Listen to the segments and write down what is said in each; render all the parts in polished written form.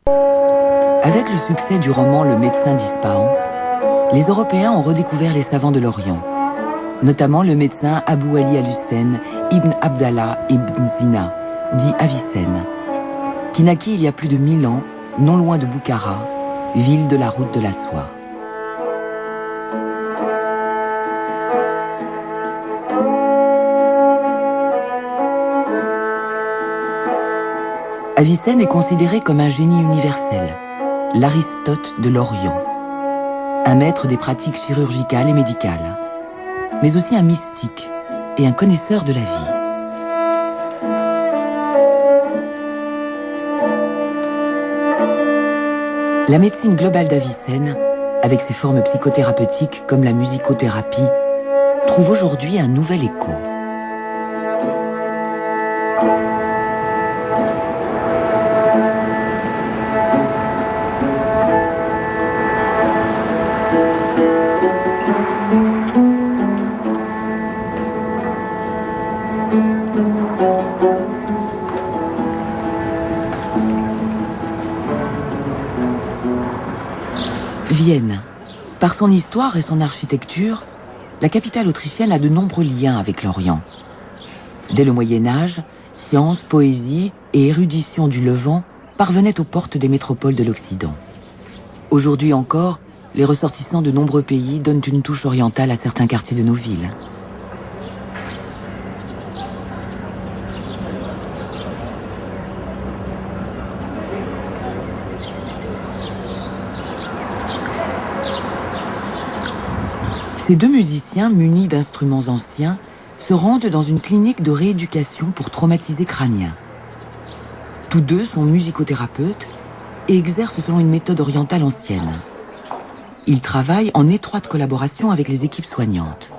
Avec le succès du roman Le médecin d'Ispahan, les Européens ont redécouvert les savants de l'Orient, notamment le médecin Abou Ali al-Hussein ibn Abdallah ibn Zina, dit Avicenne, qui naquit il y a plus de 1000 ans, non loin de Boukhara, ville de la route de la soie. Avicenne est considéré comme un génie universel, l'Aristote de l'Orient, un maître des pratiques chirurgicales et médicales, mais aussi un mystique et un connaisseur de la vie. La médecine globale d'Avicenne, avec ses formes psychothérapeutiques comme la musicothérapie, trouve aujourd'hui un nouvel écho. Vienne. Par son histoire et son architecture, la capitale autrichienne a de nombreux liens avec l'Orient. Dès le Moyen-Âge, science, poésie et érudition du Levant parvenaient aux portes des métropoles de l'Occident. Aujourd'hui encore, les ressortissants de nombreux pays donnent une touche orientale à certains quartiers de nos villes. Ces deux musiciens, munis d'instruments anciens, se rendent dans une clinique de rééducation pour traumatisés crâniens. Tous deux sont musicothérapeutes et exercent selon une méthode orientale ancienne. Ils travaillent en étroite collaboration avec les équipes soignantes.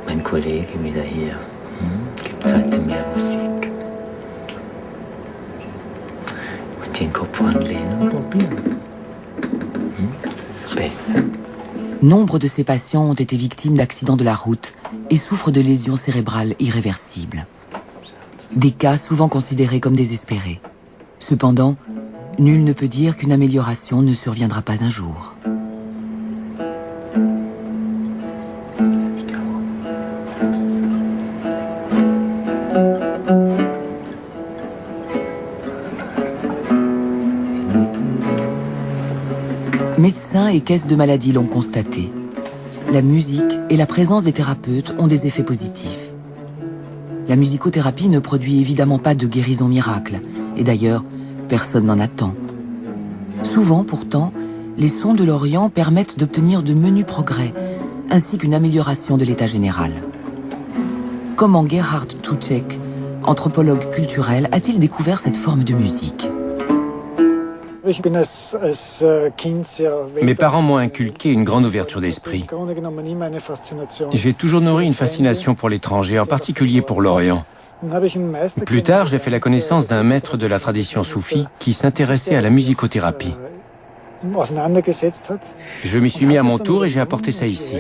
Mein Kollege wieder hier. Gibt heute mehr Musik. Und den Kopf anlehnen und probieren. Besser. Nombre de ces patients ont été victimes d'accidents de la route et souffrent de lésions cérébrales irréversibles. Des cas souvent considérés comme désespérés. Cependant, nul ne peut dire qu'une amélioration ne surviendra pas un jour. Médecins et caisses de maladies l'ont constaté. La musique et la présence des thérapeutes ont des effets positifs. La musicothérapie ne produit évidemment pas de guérison miracle, et d'ailleurs, personne n'en attend. Souvent, pourtant, les sons de l'Orient permettent d'obtenir de menus progrès, ainsi qu'une amélioration de l'état général. Comment Gerhard Tucek, anthropologue culturel, a-t-il découvert cette forme de musique ? Mes parents m'ont inculqué une grande ouverture d'esprit. J'ai toujours nourri une fascination pour l'étranger, en particulier pour l'Orient. Plus tard, j'ai fait la connaissance d'un maître de la tradition soufie qui s'intéressait à la musicothérapie. Je m'y suis mis à mon tour et j'ai apporté ça ici.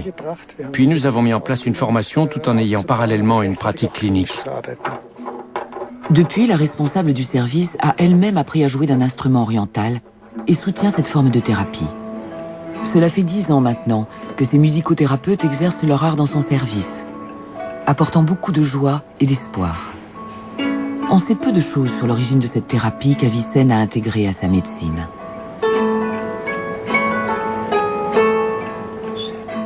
Puis nous avons mis en place une formation tout en ayant parallèlement une pratique clinique. Depuis, la responsable du service a elle-même appris à jouer d'un instrument oriental et soutient cette forme de thérapie. Cela fait 10 ans maintenant que ces musicothérapeutes exercent leur art dans son service, apportant beaucoup de joie et d'espoir. On sait peu de choses sur l'origine de cette thérapie qu'Avicenne a intégrée à sa médecine.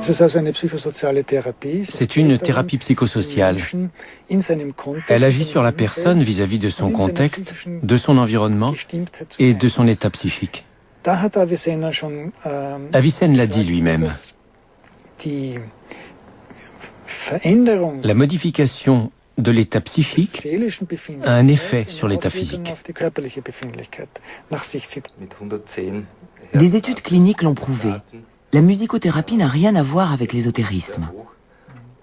C'est une thérapie psychosociale. Elle agit sur la personne vis-à-vis de son contexte, de son environnement et de son état psychique. Avicenne l'a dit lui-même. La modification de l'état psychique a un effet sur l'état physique. Des études cliniques l'ont prouvé. La musicothérapie n'a rien à voir avec l'ésotérisme.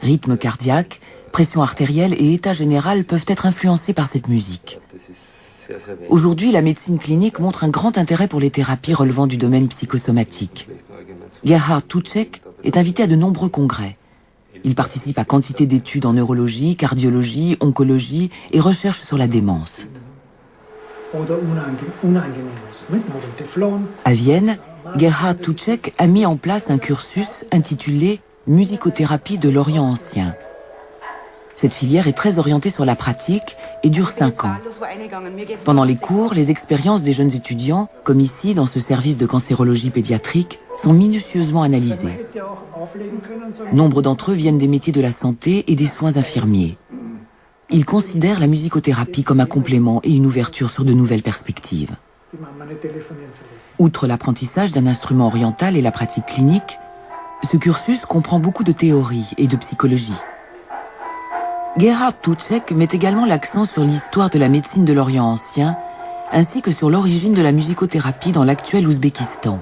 Rythme cardiaque, pression artérielle et état général peuvent être influencés par cette musique. Aujourd'hui, la médecine clinique montre un grand intérêt pour les thérapies relevant du domaine psychosomatique. Gerhard Tucek est invité à de nombreux congrès. Il participe à quantité d'études en neurologie, cardiologie, oncologie et recherche sur la démence. À Vienne, Gerhard Tuček a mis en place un cursus intitulé « Musicothérapie de l'Orient ancien ». Cette filière est très orientée sur la pratique et dure 5 ans. Pendant les cours, les expériences des jeunes étudiants, comme ici dans ce service de cancérologie pédiatrique, sont minutieusement analysées. Nombre d'entre eux viennent des métiers de la santé et des soins infirmiers. Ils considèrent la musicothérapie comme un complément et une ouverture sur de nouvelles perspectives. Outre l'apprentissage d'un instrument oriental et la pratique clinique, ce cursus comprend beaucoup de théorie et de psychologie. Gerhard Tuček met également l'accent sur l'histoire de la médecine de l'Orient ancien, ainsi que sur l'origine de la musicothérapie dans l'actuel Ouzbékistan.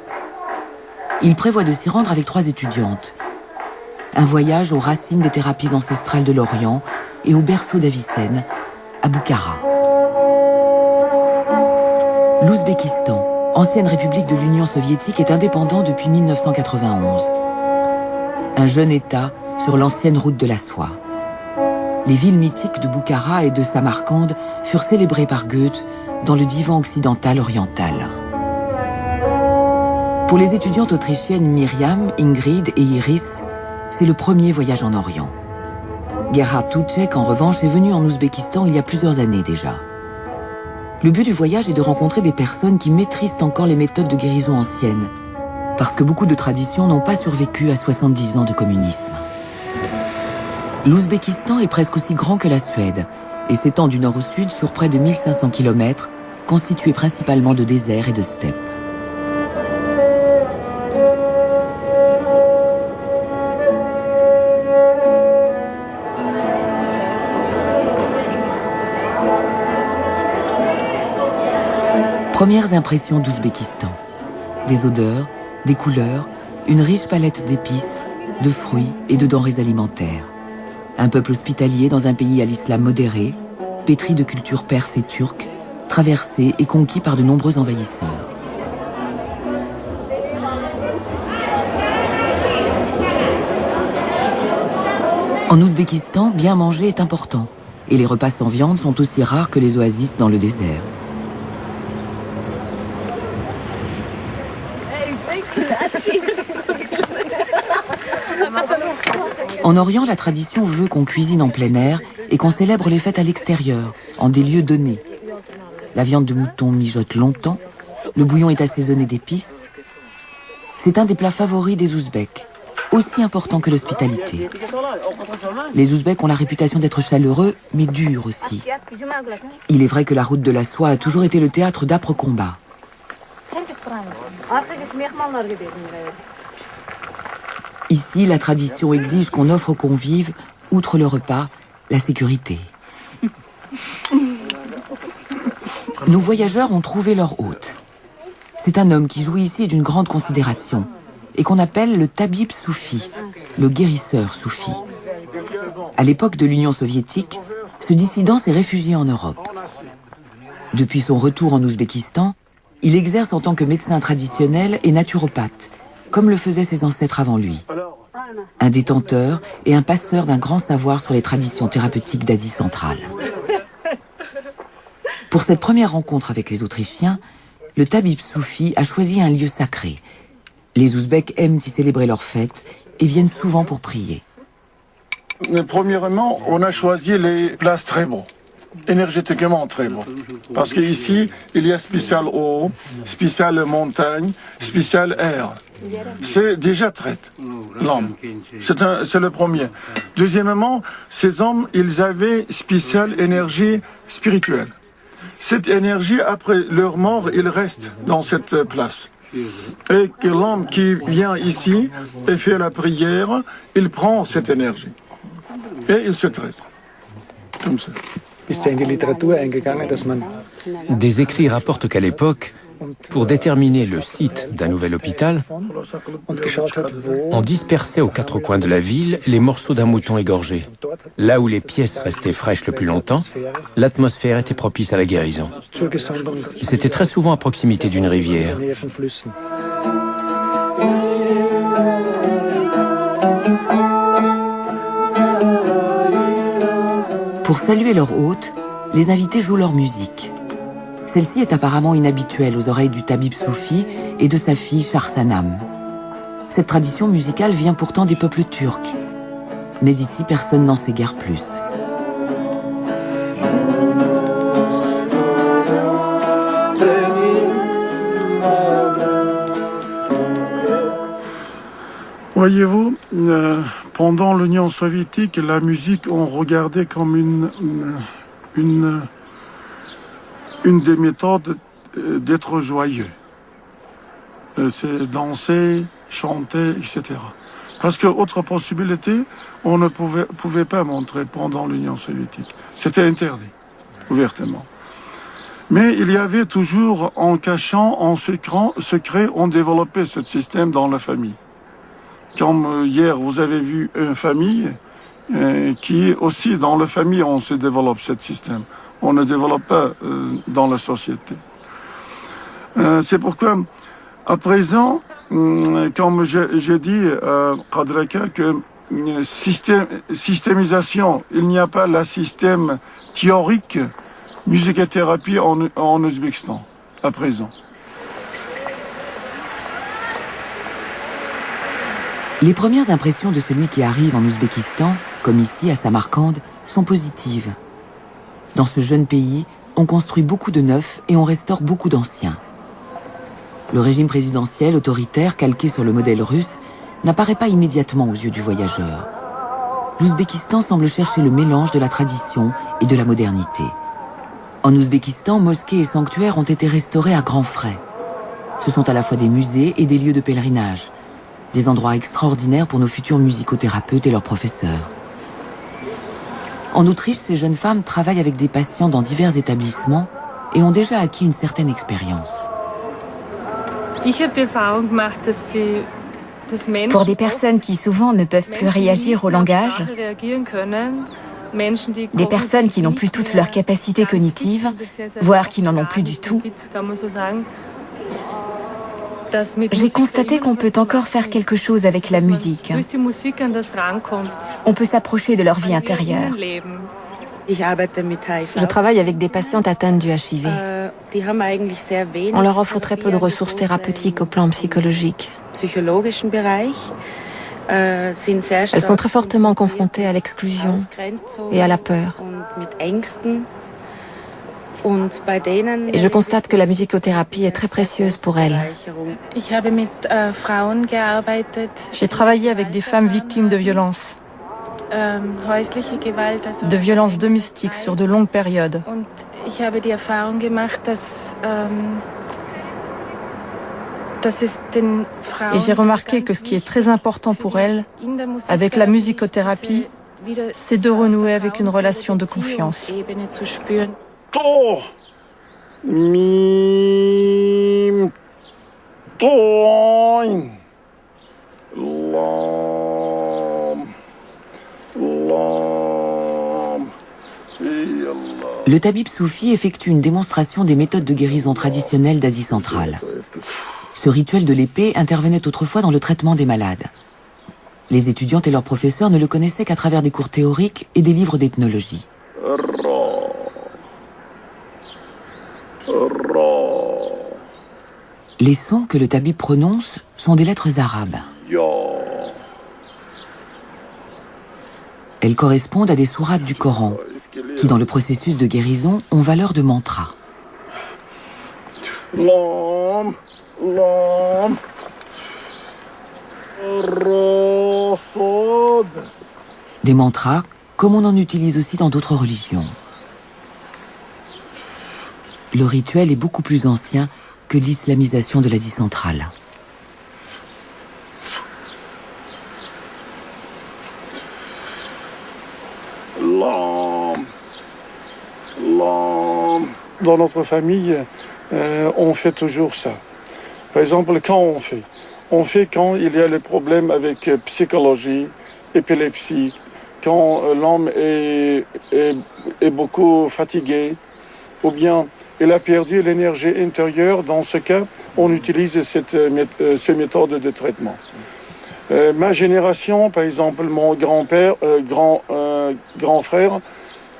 Il prévoit de s'y rendre avec 3 étudiantes. Un voyage aux racines des thérapies ancestrales de l'Orient et au berceau d'Avicenne, à Boukhara. L'Ouzbékistan, ancienne république de l'Union soviétique, est indépendant depuis 1991. Un jeune État sur l'ancienne route de la soie. Les villes mythiques de Boukhara et de Samarcande furent célébrées par Goethe dans le divan occidental oriental. Pour les étudiantes autrichiennes Myriam, Ingrid et Iris, c'est le premier voyage en Orient. Gerhard Tuček, en revanche, est venu en Ouzbékistan il y a plusieurs années déjà. Le but du voyage est de rencontrer des personnes qui maîtrisent encore les méthodes de guérison anciennes, parce que beaucoup de traditions n'ont pas survécu à 70 ans de communisme. L'Ouzbékistan est presque aussi grand que la Suède et s'étend du nord au sud sur près de 1500 km, constitué principalement de déserts et de steppes. Premières impressions d'Ouzbékistan. Des odeurs, des couleurs, une riche palette d'épices, de fruits et de denrées alimentaires. Un peuple hospitalier dans un pays à l'islam modéré, pétri de culture perse et turque, traversé et conquis par de nombreux envahisseurs. En Ouzbékistan, bien manger est important, et les repas sans viande sont aussi rares que les oasis dans le désert. En Orient, la tradition veut qu'on cuisine en plein air et qu'on célèbre les fêtes à l'extérieur, en des lieux donnés. La viande de mouton mijote longtemps, le bouillon est assaisonné d'épices. C'est un des plats favoris des Ouzbeks, aussi important que l'hospitalité. Les Ouzbeks ont la réputation d'être chaleureux, mais durs aussi. Il est vrai que la route de la soie a toujours été le théâtre d'âpres combats. Ici, la tradition exige qu'on offre aux convives, outre le repas, la sécurité. Nos voyageurs ont trouvé leur hôte. C'est un homme qui jouit ici d'une grande considération et qu'on appelle le tabib soufi, le guérisseur soufi. À l'époque de l'Union soviétique, ce dissident s'est réfugié en Europe. Depuis son retour en Ouzbékistan, il exerce en tant que médecin traditionnel et naturopathe, comme le faisaient ses ancêtres avant lui. Un détenteur et un passeur d'un grand savoir sur les traditions thérapeutiques d'Asie centrale. Pour cette première rencontre avec les Autrichiens, le tabib soufi a choisi un lieu sacré. Les Ouzbeks aiment y célébrer leurs fêtes et viennent souvent pour prier. Premièrement, on a choisi les places très beaux, énergétiquement très beaux. Parce qu'ici, il y a spécial eau, spécial montagne, spécial air. C'est déjà traite, l'homme. C'est le premier. Deuxièmement, ces hommes, ils avaient spéciale énergie spirituelle. Cette énergie, après leur mort, il reste dans cette place. Et que l'homme qui vient ici et fait la prière, il prend cette énergie. Et il se traite. Comme ça. Des écrits rapportent qu'à l'époque, pour déterminer le site d'un nouvel hôpital, on dispersait aux 4 coins de la ville les morceaux d'un mouton égorgé. Là où les pièces restaient fraîches le plus longtemps, l'atmosphère était propice à la guérison. C'était très souvent à proximité d'une rivière. Pour saluer leur hôte, les invités jouent leur musique. Celle-ci est apparemment inhabituelle aux oreilles du tabib soufi et de sa fille Charsanam. Cette tradition musicale vient pourtant des peuples turcs. Mais ici, personne n'en sait guère plus. Voyez-vous, pendant l'Union soviétique, la musique, on regardait comme une des méthodes d'être joyeux. C'est danser, chanter, etc. Parce qu'autre possibilité, on ne pouvait pas montrer pendant l'Union soviétique. C'était interdit, ouvertement. Mais il y avait toujours, en cachant, en secret, on développait ce système dans la famille. Comme hier, vous avez vu une famille qui aussi, dans la famille, on se développe ce système. On ne développe pas dans la société. C'est pourquoi, à présent, comme j'ai dit à Kadraka, que systémisation, il n'y a pas le système théorique musicothérapie en Ouzbékistan, à présent. Les premières impressions de celui qui arrive en Ouzbékistan, comme ici à Samarcande, sont positives. Dans ce jeune pays, on construit beaucoup de neufs et on restaure beaucoup d'anciens. Le régime présidentiel autoritaire calqué sur le modèle russe n'apparaît pas immédiatement aux yeux du voyageur. L'Ouzbékistan semble chercher le mélange de la tradition et de la modernité. En Ouzbékistan, mosquées et sanctuaires ont été restaurés à grands frais. Ce sont à la fois des musées et des lieux de pèlerinage. Des endroits extraordinaires pour nos futurs musicothérapeutes et leurs professeurs. En Autriche, ces jeunes femmes travaillent avec des patients dans divers établissements et ont déjà acquis une certaine expérience. Pour des personnes qui souvent ne peuvent plus réagir au langage, des personnes qui n'ont plus toutes leurs capacités cognitives, voire qui n'en ont plus du tout, j'ai constaté qu'on peut encore faire quelque chose avec la musique. On peut s'approcher de leur vie intérieure. Je travaille avec des patientes atteintes du HIV. On leur offre très peu de ressources thérapeutiques au plan psychologique. Elles sont très fortement confrontées à l'exclusion et à la peur. Et je constate que la musicothérapie est très précieuse pour elles. J'ai travaillé avec des femmes victimes de violences domestiques sur de longues périodes. Et j'ai remarqué que ce qui est très important pour elles, avec la musicothérapie, c'est de renouer avec une relation de confiance. To, mim, toin, lam, lam, Le tabib soufi effectue une démonstration des méthodes de guérison traditionnelles d'Asie centrale. Ce rituel de l'épée intervenait autrefois dans le traitement des malades. Les étudiantes et leurs professeurs ne le connaissaient qu'à travers des cours théoriques et des livres d'ethnologie. Les sons que le tabib prononce sont des lettres arabes. Elles correspondent à des sourates du Coran, qui dans le processus de guérison ont valeur de mantra. Des mantras, comme on en utilise aussi dans d'autres religions. Le rituel est beaucoup plus ancien que l'islamisation de l'Asie centrale. Dans notre famille, on fait toujours ça. Par exemple, quand on fait quand il y a les problèmes avec psychologie, épilepsie, quand l'homme est beaucoup fatigué, ou bien il a perdu l'énergie intérieure. Dans ce cas, on utilise cette méthode de traitement. Ma génération, par exemple, mon grand frère,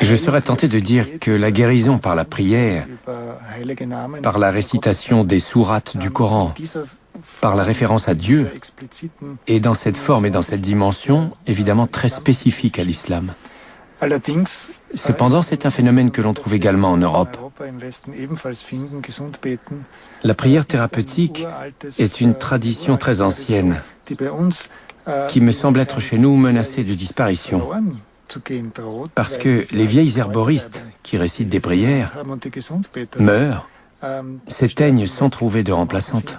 Je serais tenté de dire que la guérison par la prière, par la récitation des sourates du Coran, par la référence à Dieu, est dans cette forme et dans cette dimension évidemment très spécifique à l'islam. Cependant, c'est un phénomène que l'on trouve également en Europe. La prière thérapeutique est une tradition très ancienne qui me semble être chez nous menacée de disparition. Parce que les vieilles herboristes qui récitent des prières meurent, s'éteignent sans trouver de remplaçante.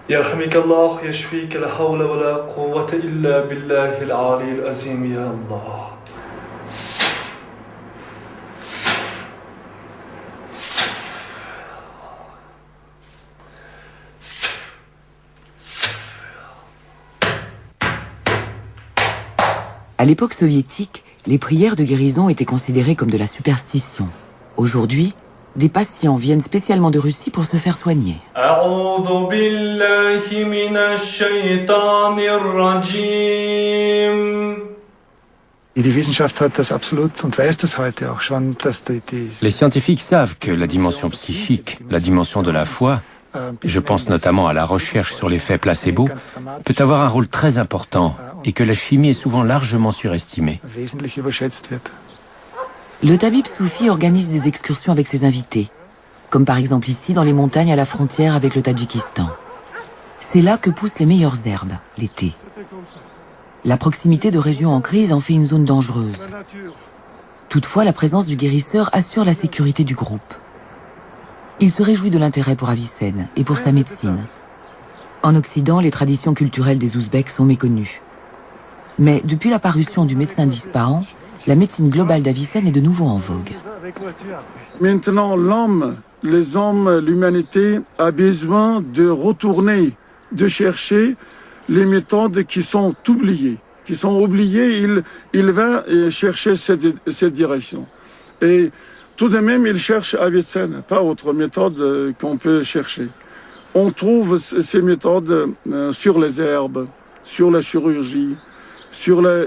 يرحمك الله يشفيك لا حول ولا قوة إلا بالله العلي العظيم يا الله. À l'époque soviétique, les prières de guérison étaient considérées comme de la superstition. Aujourd'hui, des patients viennent spécialement de Russie pour se faire soigner. Les scientifiques savent que la dimension psychique, la dimension de la foi, je pense notamment à la recherche sur l'effet placebo, peut avoir un rôle très important et que la chimie est souvent largement surestimée. Le tabib soufi organise des excursions avec ses invités, comme par exemple ici dans les montagnes à la frontière avec le Tadjikistan. C'est là que poussent les meilleures herbes, l'été. La proximité de régions en crise en fait une zone dangereuse. Toutefois, la présence du guérisseur assure la sécurité du groupe. Il se réjouit de l'intérêt pour Avicenne et pour sa médecine. En Occident, les traditions culturelles des Ouzbeks sont méconnues. Mais depuis la parution du médecin d'Ispahan, la médecine globale d'Avicenne est de nouveau en vogue. Maintenant, les hommes, l'humanité a besoin de retourner, de chercher les méthodes qui sont oubliées. Il va chercher cette direction. Et tout de même, il cherche Avicenne, pas autre méthode qu'on peut chercher. On trouve ces méthodes sur les herbes, sur la chirurgie, sur la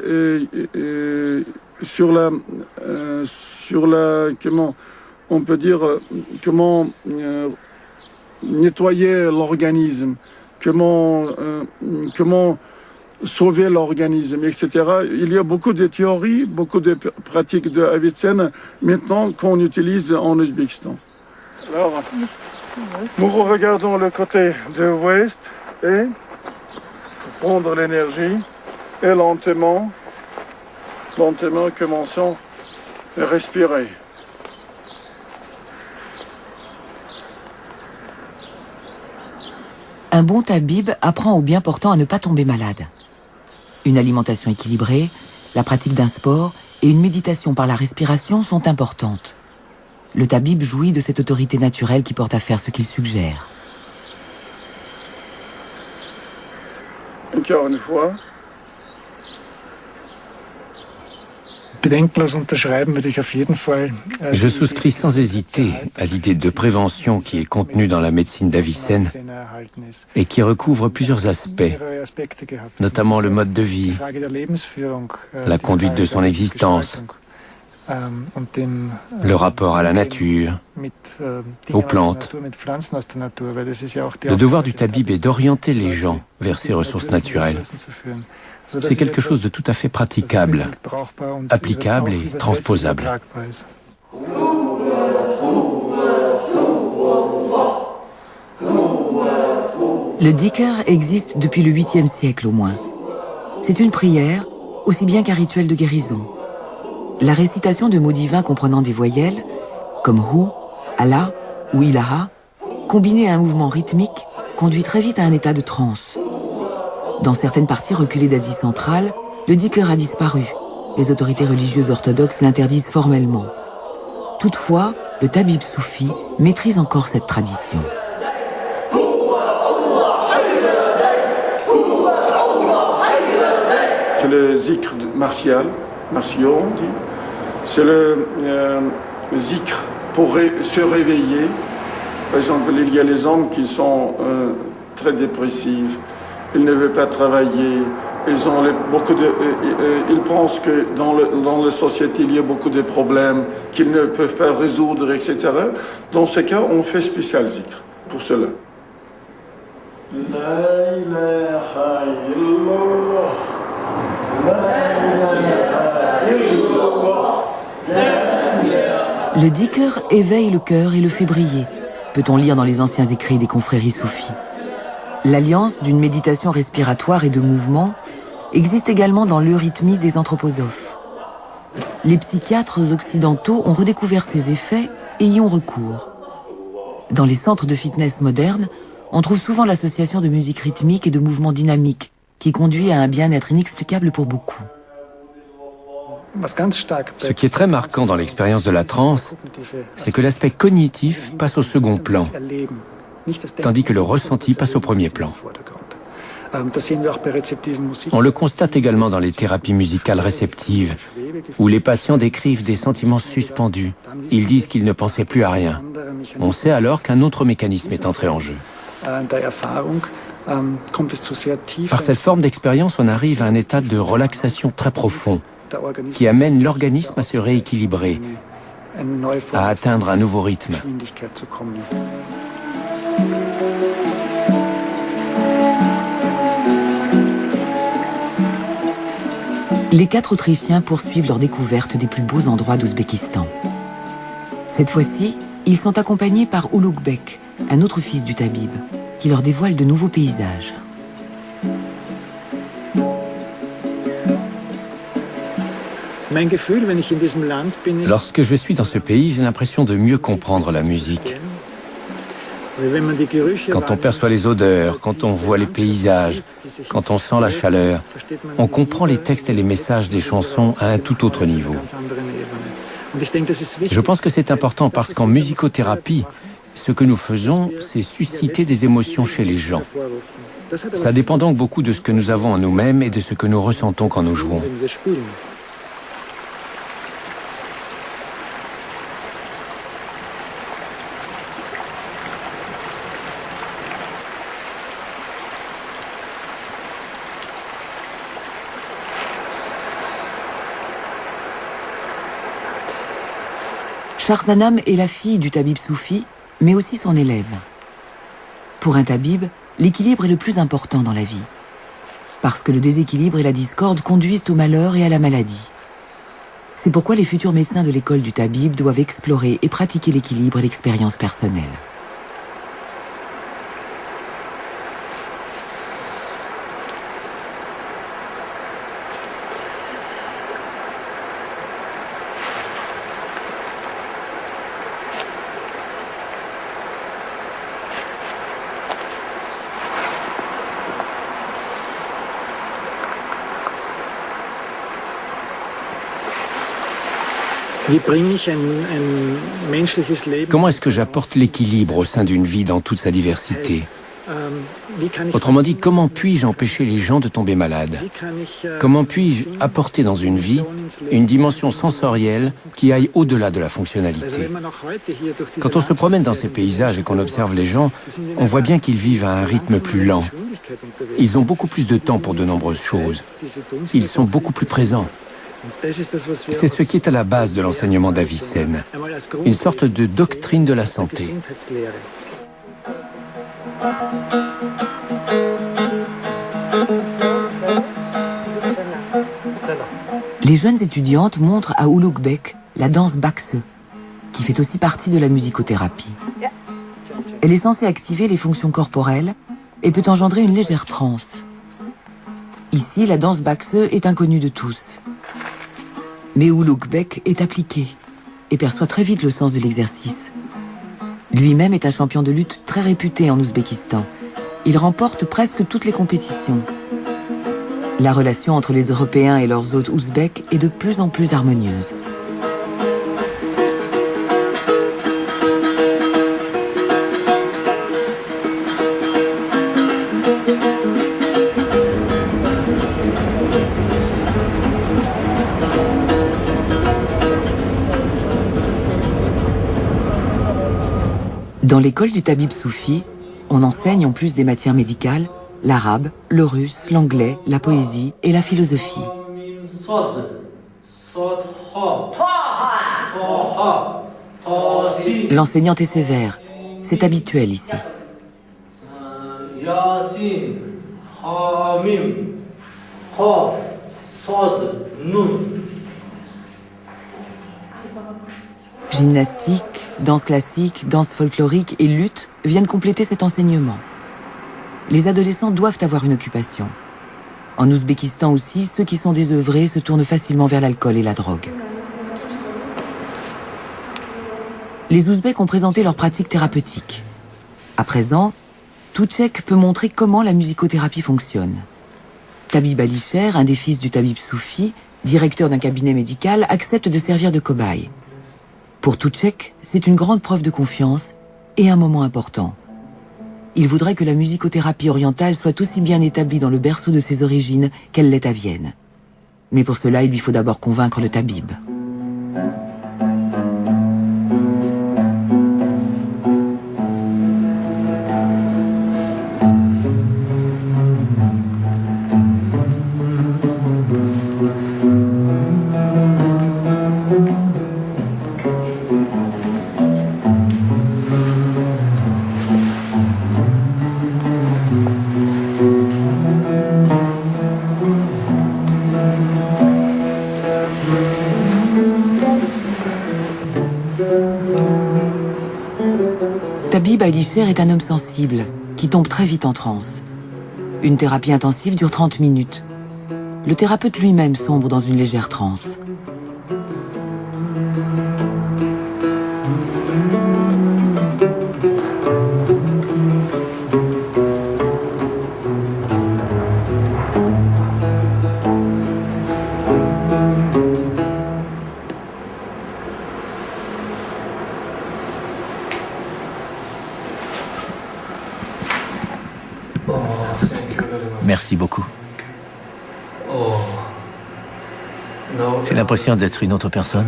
comment on peut dire, comment nettoyer l'organisme, comment sauver l'organisme, etc. Il y a beaucoup de théories, beaucoup de pratiques de Avicenne maintenant qu'on utilise en Ouzbékistan. Alors, nous regardons le côté de l'ouest et prendre l'énergie et lentement commençons à respirer. Un bon tabib apprend aux bien portants à ne pas tomber malade. Une alimentation équilibrée, la pratique d'un sport et une méditation par la respiration sont importantes. Le tabib jouit de cette autorité naturelle qui porte à faire ce qu'il suggère. Encore une fois. Je souscris sans hésiter à l'idée de prévention qui est contenue dans la médecine d'Avicenne et qui recouvre plusieurs aspects, notamment le mode de vie, la conduite de son existence, le rapport à la nature, aux plantes. Le devoir du tabib est d'orienter les gens vers ces ressources naturelles. C'est quelque chose de tout à fait praticable, applicable et transposable. Le dhikr existe depuis le 8e siècle au moins. C'est une prière, aussi bien qu'un rituel de guérison. La récitation de mots divins comprenant des voyelles, comme Hu, Allah ou Ilaha, combinée à un mouvement rythmique, conduit très vite à un état de transe. Dans certaines parties reculées d'Asie centrale, le dhikr a disparu. Les autorités religieuses orthodoxes l'interdisent formellement. Toutefois, le tabib soufi maîtrise encore cette tradition. C'est le zikr martiaux, on dit. C'est le zikr pour se réveiller Par exemple, il y a les hommes qui sont très dépressifs, ils ne veulent pas travailler, ils pensent que dans la société, il y a beaucoup de problèmes qu'ils ne peuvent pas résoudre, etc. Dans ce cas, on fait spécial zikr pour cela. La ilaha illallah. Le dhikr éveille le cœur et le fait briller, peut-on lire dans les anciens écrits des confréries soufis. L'alliance d'une méditation respiratoire et de mouvement existe également dans l'eurythmie des anthroposophes. Les psychiatres occidentaux ont redécouvert ces effets et y ont recours. Dans les centres de fitness modernes, on trouve souvent l'association de musique rythmique et de mouvements dynamiques qui conduit à un bien-être inexplicable pour beaucoup. Ce qui est très marquant dans l'expérience de la transe, c'est que l'aspect cognitif passe au second plan, tandis que le ressenti passe au premier plan. On le constate également dans les thérapies musicales réceptives, où les patients décrivent des sentiments suspendus. Ils disent qu'ils ne pensaient plus à rien. On sait alors qu'un autre mécanisme est entré en jeu. Par cette forme d'expérience, on arrive à un état de relaxation très profond, qui amène l'organisme à se rééquilibrer, à atteindre un nouveau rythme. Les 4 Autrichiens poursuivent leur découverte des plus beaux endroits d'Ouzbékistan. Cette fois-ci, ils sont accompagnés par Ulugh-Bek, un autre fils du Tabib, qui leur dévoile de nouveaux paysages. Lorsque je suis dans ce pays, j'ai l'impression de mieux comprendre la musique. Quand on perçoit les odeurs, quand on voit les paysages, quand on sent la chaleur, on comprend les textes et les messages des chansons à un tout autre niveau. Je pense que c'est important parce qu'en musicothérapie, ce que nous faisons, c'est susciter des émotions chez les gens. Ça dépend donc beaucoup de ce que nous avons en nous-mêmes et de ce que nous ressentons quand nous jouons. Sharzanam est la fille du tabib soufi, mais aussi son élève. Pour un tabib, l'équilibre est le plus important dans la vie, parce que le déséquilibre et la discorde conduisent au malheur et à la maladie. C'est pourquoi les futurs médecins de l'école du tabib doivent explorer et pratiquer l'équilibre et l'expérience personnelle. Comment est-ce que j'apporte l'équilibre au sein d'une vie dans toute sa diversité? Autrement dit, comment puis-je empêcher les gens de tomber malades? Comment puis-je apporter dans une vie une dimension sensorielle qui aille au-delà de la fonctionnalité? Quand on se promène dans ces paysages et qu'on observe les gens, on voit bien qu'ils vivent à un rythme plus lent. Ils ont beaucoup plus de temps pour de nombreuses choses. Ils sont beaucoup plus présents. C'est ce qui est à la base de l'enseignement d'Avicenne, une sorte de doctrine de la santé. Les jeunes étudiantes montrent à Ulugh-Bek la danse Bakse, qui fait aussi partie de la musicothérapie. Elle est censée activer les fonctions corporelles et peut engendrer une légère transe. Ici, la danse Bakse est inconnue de tous. Mais Ulugh-Bek est appliqué et perçoit très vite le sens de l'exercice. Lui-même est un champion de lutte très réputé en Ouzbékistan. Il remporte presque toutes les compétitions. La relation entre les Européens et leurs hôtes ouzbeks est de plus en plus harmonieuse. Dans l'école du tabib soufi, on enseigne en plus des matières médicales, l'arabe, le russe, l'anglais, la poésie et la philosophie. L'enseignante est sévère, c'est habituel ici. Gymnastique, danse classique, danse folklorique et lutte viennent compléter cet enseignement. Les adolescents doivent avoir une occupation. En Ouzbékistan aussi, ceux qui sont désœuvrés se tournent facilement vers l'alcool et la drogue. Les Ouzbeks ont présenté leurs pratiques thérapeutiques. À présent, tout Tchèque peut montrer comment la musicothérapie fonctionne. Tabib Alisher, un des fils du tabib soufi, directeur d'un cabinet médical, accepte de servir de cobaye. Pour tout Tchèque, c'est une grande preuve de confiance et un moment important. Il voudrait que la musicothérapie orientale soit aussi bien établie dans le berceau de ses origines qu'elle l'est à Vienne. Mais pour cela, il lui faut d'abord convaincre le tabib. Tabib Alisher est un homme sensible, qui tombe très vite en transe. Une thérapie intensive dure 30 minutes. Le thérapeute lui-même sombre dans une légère transe. Merci beaucoup. J'ai l'impression d'être une autre personne.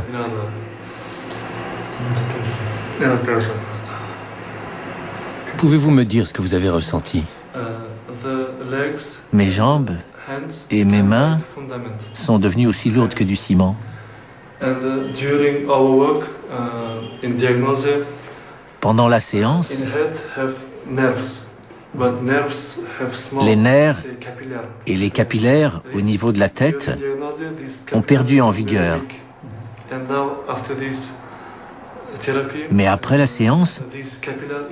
Pouvez-vous me dire ce que vous avez ressenti? Mes jambes et mes mains sont devenues aussi lourdes que du ciment. Pendant la séance, les nerfs et les capillaires au niveau de la tête ont perdu en vigueur. Mais après la séance,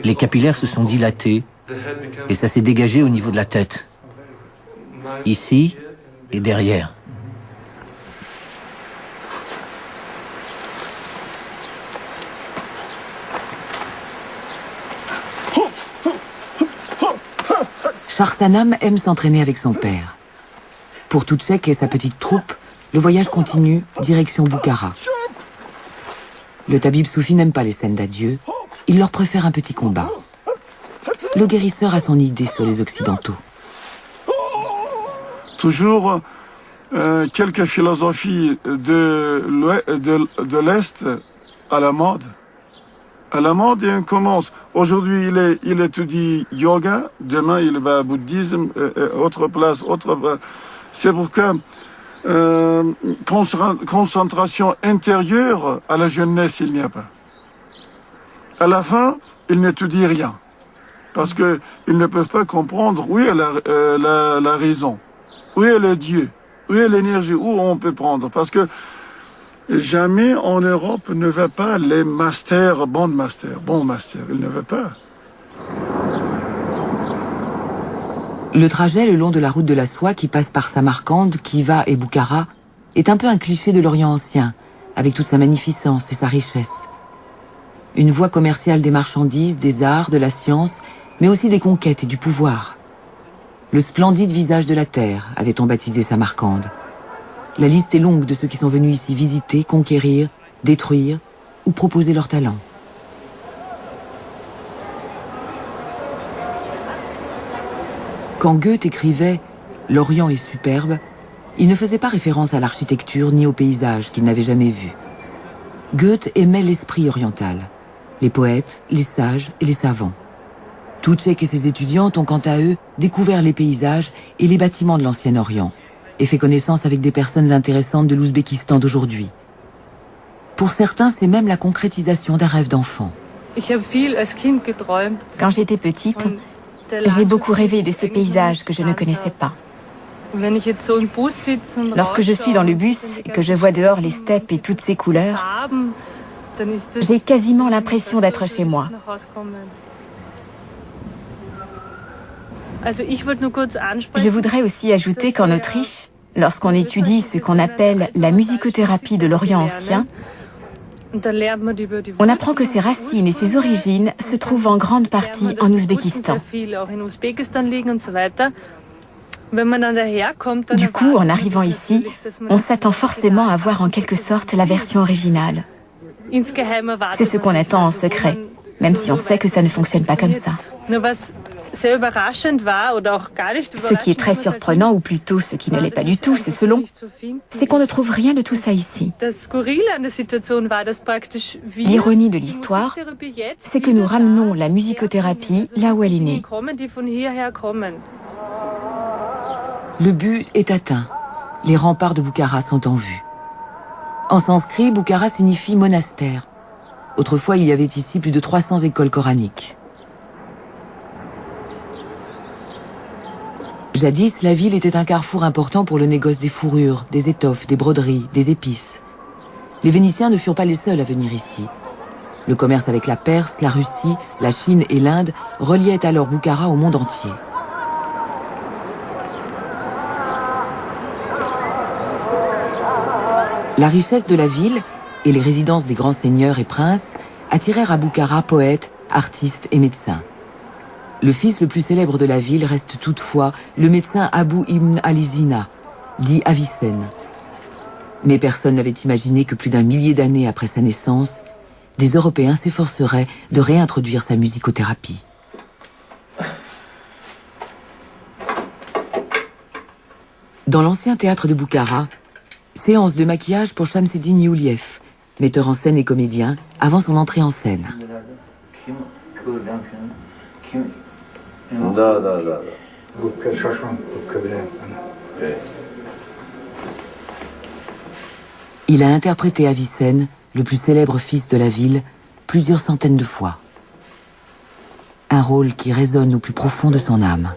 les capillaires se sont dilatés et ça s'est dégagé au niveau de la tête, ici et derrière. Charsanam aime s'entraîner avec son père. Pour tout Tchèque et sa petite troupe, le voyage continue, direction Boukhara. Le tabib soufi n'aime pas les scènes d'adieu, il leur préfère un petit combat. Le guérisseur a son idée sur les Occidentaux. Toujours quelques philosophies de l'Est à la mode. À la mode, et on commence. Aujourd'hui, il étudie yoga. Demain, il va au bouddhisme. Autre place, C'est pourquoi concentration intérieure à la jeunesse, il n'y a pas. À la fin, ils n'étudient rien. Parce qu'ils ne peuvent pas comprendre où est la raison, où est le Dieu, où est l'énergie, où on peut prendre. Parce que jamais en Europe ne va pas les masters, bons masters. Il ne va pas. Le trajet le long de la route de la soie qui passe par Samarcande, Khiva et Boukhara est un peu un cliché de l'Orient ancien, avec toute sa magnificence et sa richesse. Une voie commerciale des marchandises, des arts, de la science, mais aussi des conquêtes et du pouvoir. Le splendide visage de la terre, avait-on baptisé Samarcande. La liste est longue de ceux qui sont venus ici visiter, conquérir, détruire ou proposer leurs talents. Quand Goethe écrivait « L'Orient est superbe », il ne faisait pas référence à l'architecture ni au paysage qu'il n'avait jamais vu. Goethe aimait l'esprit oriental. les poètes, les sages et les savants. Tucek et ses étudiantes ont quant à eux découvert les paysages et les bâtiments de l'Ancien Orient et fait connaissance avec des personnes intéressantes de l'Ouzbékistan d'aujourd'hui. Pour certains, c'est même la concrétisation d'un rêve d'enfant. Quand j'étais petite, j'ai beaucoup rêvé de ces paysages que je ne connaissais pas. Lorsque je suis dans le bus et que je vois dehors les steppes et toutes ces couleurs, j'ai quasiment l'impression d'être chez moi. Je voudrais aussi ajouter qu'en Autriche, lorsqu'on étudie ce qu'on appelle la musicothérapie de l'Orient ancien, on apprend que ses racines et ses origines se trouvent en grande partie en Ouzbékistan. Du coup, en arrivant ici, on s'attend forcément à voir en quelque sorte la version originale. C'est ce qu'on attend en secret, même si on sait que ça ne fonctionne pas comme ça. Ce qui est très surprenant, ou plutôt ce qui ne l'est pas du tout, c'est selon, c'est qu'on ne trouve rien de tout ça ici. L'ironie de l'histoire, c'est que nous ramenons la musicothérapie là où elle est née. Le but est atteint. Les remparts de Boukhara sont en vue. En sanskrit, Boukhara signifie monastère. Autrefois, il y avait ici plus de 300 écoles coraniques. Jadis, la ville était un carrefour important pour le négoce des fourrures, des étoffes, des broderies, des épices. Les Vénitiens ne furent pas les seuls à venir ici. Le commerce avec la Perse, la Russie, la Chine et l'Inde reliait alors Boukhara au monde entier. La richesse de la ville et les résidences des grands seigneurs et princes attirèrent à Boukhara poètes, artistes et médecins. Le fils le plus célèbre de la ville reste toutefois le médecin Abou Ibn Ali Zina, dit Avicenne. Mais personne n'avait imaginé que plus d'un millier d'années après sa naissance, des Européens s'efforceraient de réintroduire sa musicothérapie. Dans l'ancien théâtre de Boukhara, séance de maquillage pour Shamseddin Youliev, metteur en scène et comédien, avant son entrée en scène. Il a interprété Avicenne, le plus célèbre fils de la ville, plusieurs centaines de fois. Un rôle qui résonne au plus profond de son âme.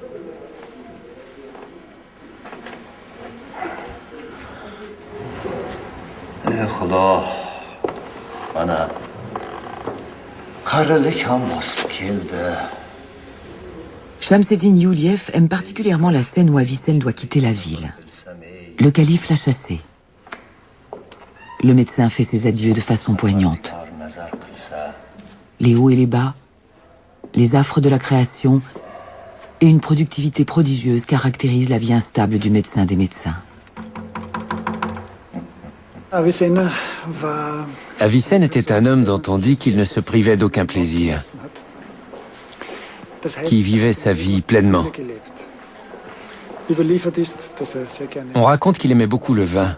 Shamseddin Youliev aime particulièrement la scène où Avicenne doit quitter la ville. Le calife l'a chassé. Le médecin fait ses adieux de façon poignante. Les hauts et les bas, les affres de la création et une productivité prodigieuse caractérisent la vie instable du médecin des médecins. Avicenne était un homme dont on dit qu'il ne se privait d'aucun plaisir, qui vivait sa vie pleinement. On raconte qu'il aimait beaucoup le vin,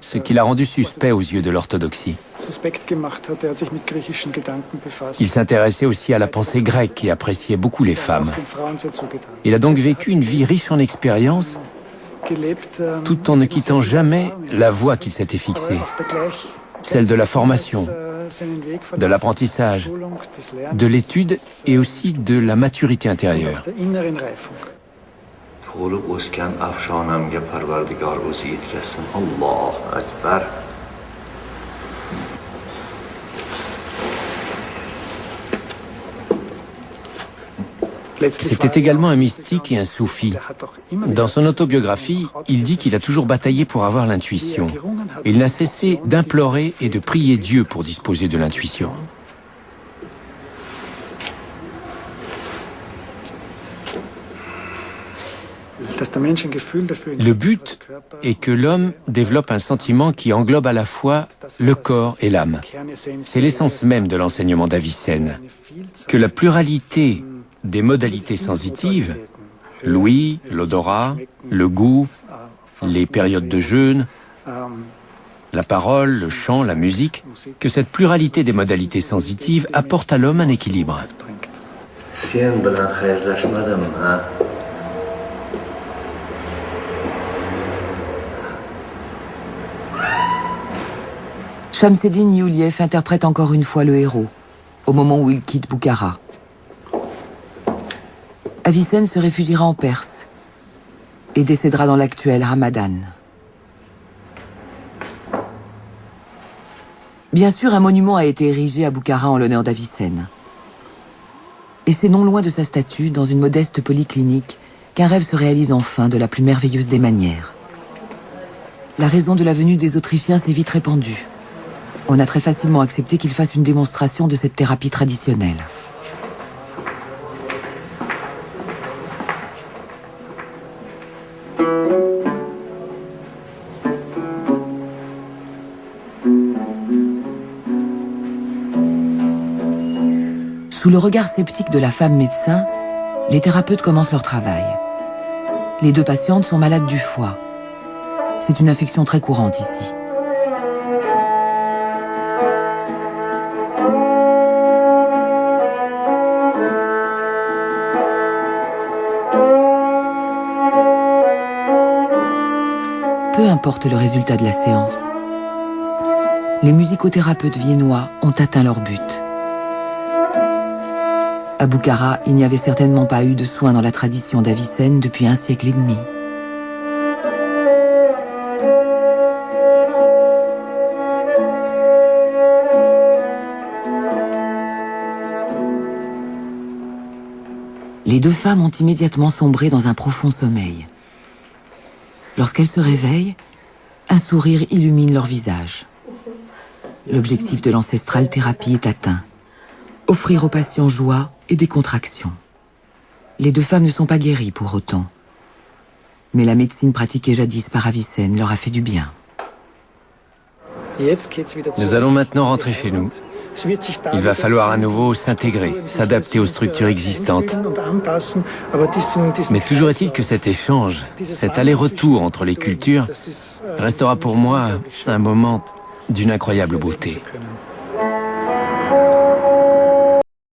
ce qui l'a rendu suspect aux yeux de l'orthodoxie. Il s'intéressait aussi à la pensée grecque et appréciait beaucoup les femmes. Il a donc vécu une vie riche en expériences, tout en ne quittant jamais la voie qu'il s'était fixée, celle de la formation, de l'apprentissage, de l'étude et aussi de la maturité intérieure. C'était également un mystique et un soufi. Dans son autobiographie, il dit qu'il a toujours bataillé pour avoir l'intuition. Il n'a cessé d'implorer et de prier Dieu pour disposer de l'intuition. Le but est que l'homme développe un sentiment qui englobe à la fois le corps et l'âme. C'est l'essence même de l'enseignement d'Avicenne. Que la pluralité des modalités sensitives, l'ouïe, l'odorat, le goût, les périodes de jeûne, la parole, le chant, la musique, que cette pluralité des modalités sensitives apporte à l'homme un équilibre. Shamseddin Youliev interprète encore une fois le héros, au moment où il quitte Boukhara. Avicenne se réfugiera en Perse et décédera dans l'actuel Ramadan. Bien sûr, un monument a été érigé à Boukhara en l'honneur d'Avicenne. Et c'est non loin de sa statue, dans une modeste polyclinique, qu'un rêve se réalise enfin de la plus merveilleuse des manières. La raison de la venue des Autrichiens s'est vite répandue. On a très facilement accepté qu'ils fassent une démonstration de cette thérapie traditionnelle. Sous le regard sceptique de la femme médecin, les thérapeutes commencent leur travail. Les deux patientes sont malades du foie. C'est une infection très courante ici. Peu importe le résultat de la séance. Les musicothérapeutes viennois ont atteint leur but. À Boukhara, il n'y avait certainement pas eu de soins dans la tradition d'Avicenne depuis un siècle et demi. Les deux femmes ont immédiatement sombré dans un profond sommeil. Lorsqu'elles se réveillent, un sourire illumine leur visage. L'objectif de l'ancestrale thérapie est atteint. Offrir aux patients joie et décontraction. Les deux femmes ne sont pas guéries pour autant. Mais la médecine pratiquée jadis par Avicenne leur a fait du bien. Nous allons maintenant rentrer chez nous. Il va falloir à nouveau s'intégrer, s'adapter aux structures existantes. Mais toujours est-il que cet échange, cet aller-retour entre les cultures, restera pour moi un moment d'une incroyable beauté.